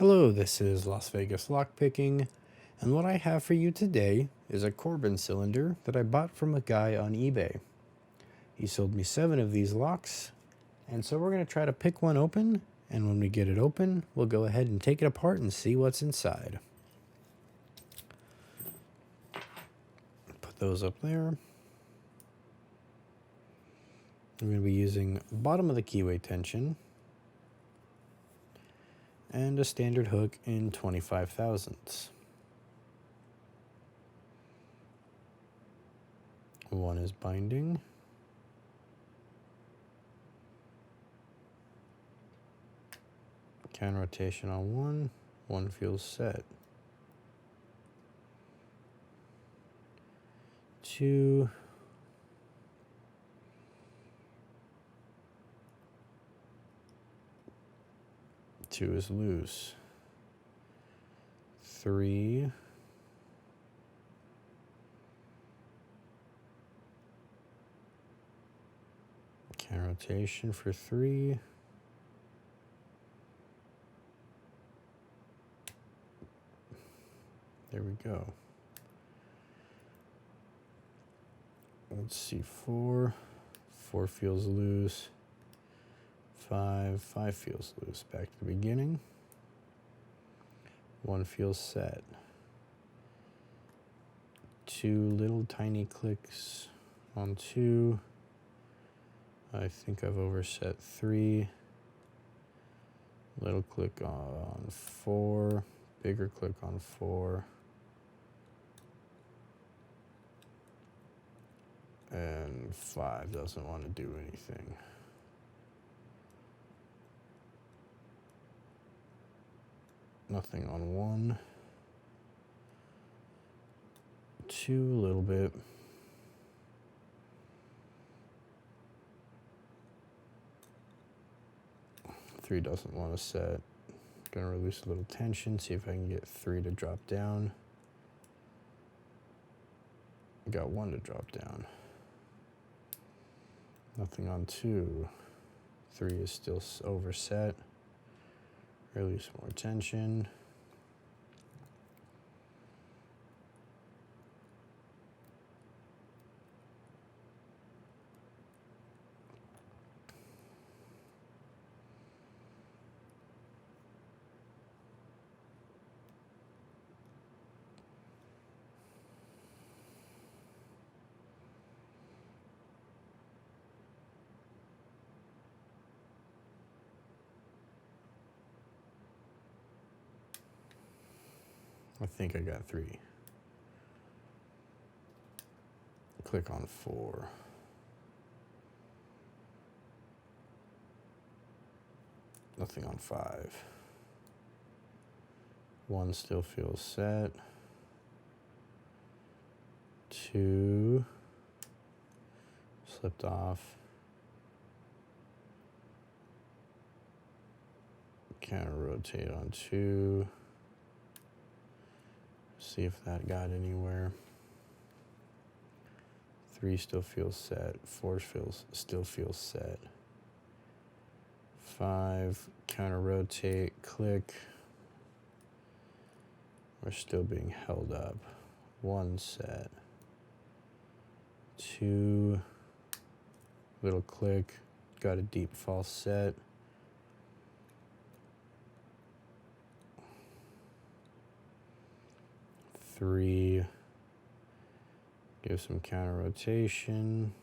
Hello, this is Las Vegas Lockpicking, and what I have for you today is a Corbin cylinder that I bought from a guy on eBay. He sold me 7 of these locks, and so we're going to try to pick one open, and when we get it open, we'll go ahead and take it apart and see what's inside. Put those up there. I'm going to be using bottom of the keyway tension and a standard hook in 25 thousandths. One is binding. Counter rotation on one feels set. 2, 2 is loose. 3, counter rotation for 3. There we go. Let's see, 4 feels loose. 5 feels loose. Back to the beginning. 1 feels set. 2 little tiny clicks on 2. I think I've overset 3. Little click on 4. Bigger click on 4. And 5 doesn't want to do anything. Nothing on 1. 2, a little bit. 3 doesn't want to set. Gonna release a little tension, see if I can get 3 to drop down. Got 1 to drop down. Nothing on 2. 3 is still overset. Release more tension. I think I got 3. Click on 4. Nothing on 5. 1 still feels set. 2 slipped off. Counter rotate on 2. See if that got anywhere. 3 still feels set. 4 still feels set. 5, counter rotate, click. We're still being held up. 1 set. 2, little click, got a deep false set. 3, give some counter rotation.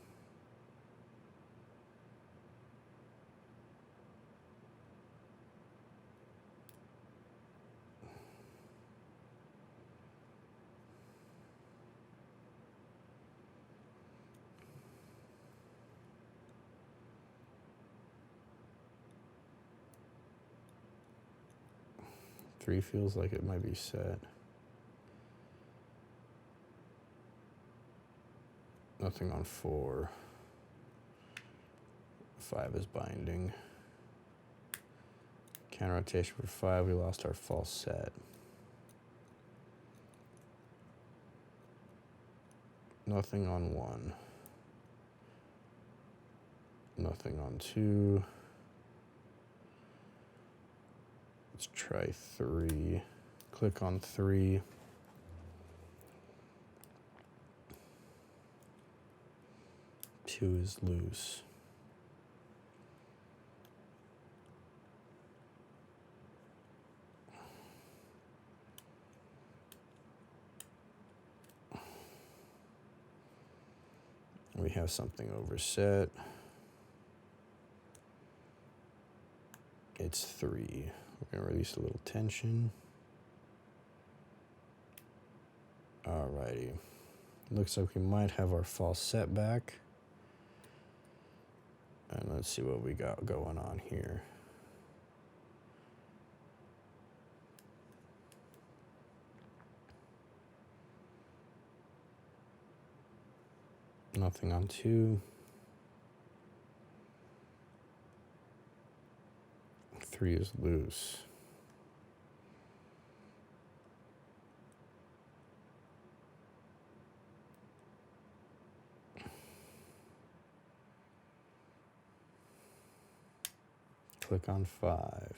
3 feels like it might be set. Nothing on 4. 5 is binding. Counter rotation for 5, we lost our false set. Nothing on 1. Nothing on 2. Let's try 3. Click on 3. Two is loose. We have something overset. It's 3. We're going to release a little tension. Alrighty. Looks like we might have our false setback. And let's see what we got going on here. Nothing on 2. 3 is loose. Click on 5.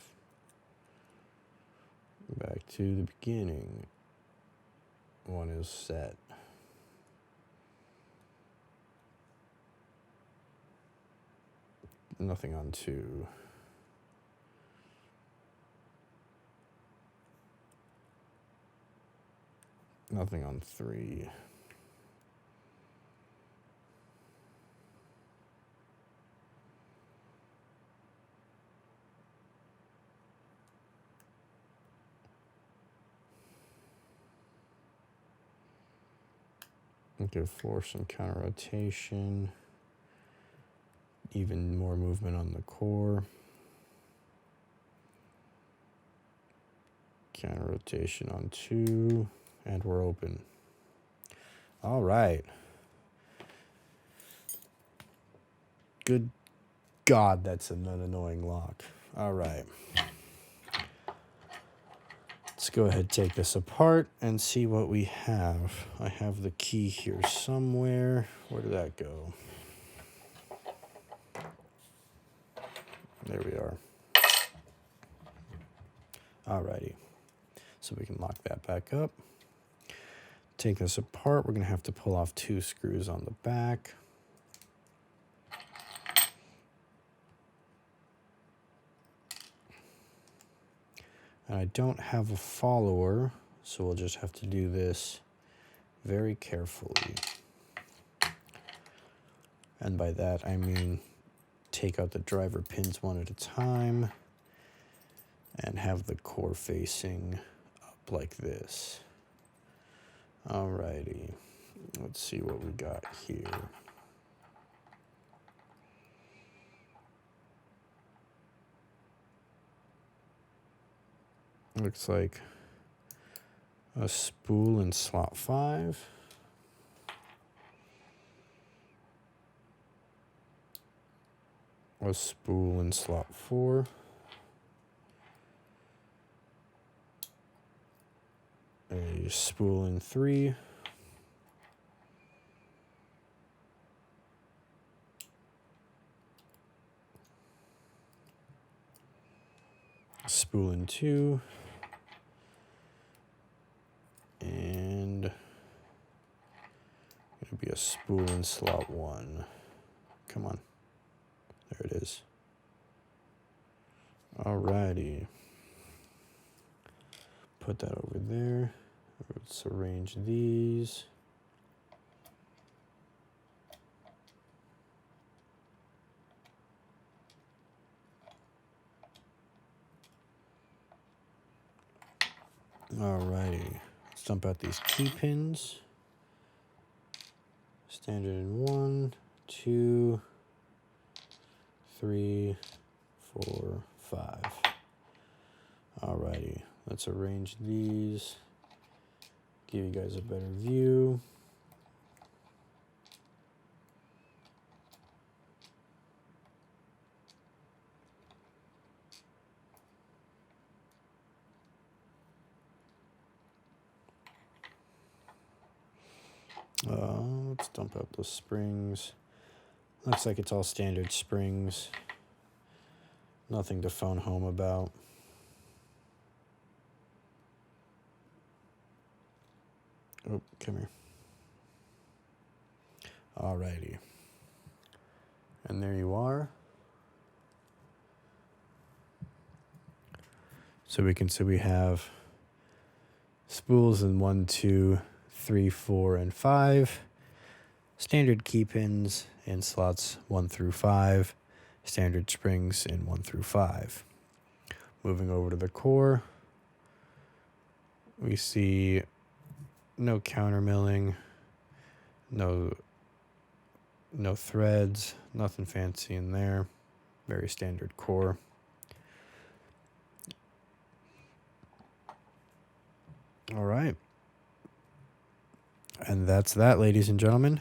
Back to the beginning. 1 is set. Nothing on 2. Nothing on 3. Give 4 some counter rotation. Even more movement on the core. Counter rotation on 2. And we're open. All right. Good God, that's an annoying lock. All right. Let's go ahead and take this apart and see what we have. I have the key here somewhere. Where did that go? There we are. Alrighty. So we can lock that back up. Take this apart. We're going to have to pull off 2 screws on the back. And I don't have a follower, so we'll just have to do this very carefully. And by that, I mean take out the driver pins one at a time and have the core facing up like this. Alrighty, let's see what we got here. Looks like a spool in slot 5. A spool in slot 4. A spool in 3. A spool in 2. And it'll be a spool in slot 1. Come on. There it is. Alrighty. Put that over there. Let's arrange these. Alrighty. Let's dump out these key pins. Standard in 1, 2, 3, 4, 5. Alrighty. Let's arrange these. Give you guys a better view. Let's dump out the springs. Looks like it's all standard springs. Nothing to phone home about. Oh, come here. Alrighty. And there you are. So we can see we have spools in 1, 2, 3, 4, and 5. Standard key pins in slots 1 through 5. Standard springs in 1 through 5. Moving over to the core, we see no counter milling, no threads, nothing fancy in there. Very standard core. All right. And that's that, ladies and gentlemen.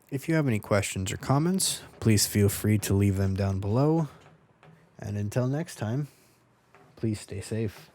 If you have any questions or comments, please feel free to leave them down below. And until next time, please stay safe.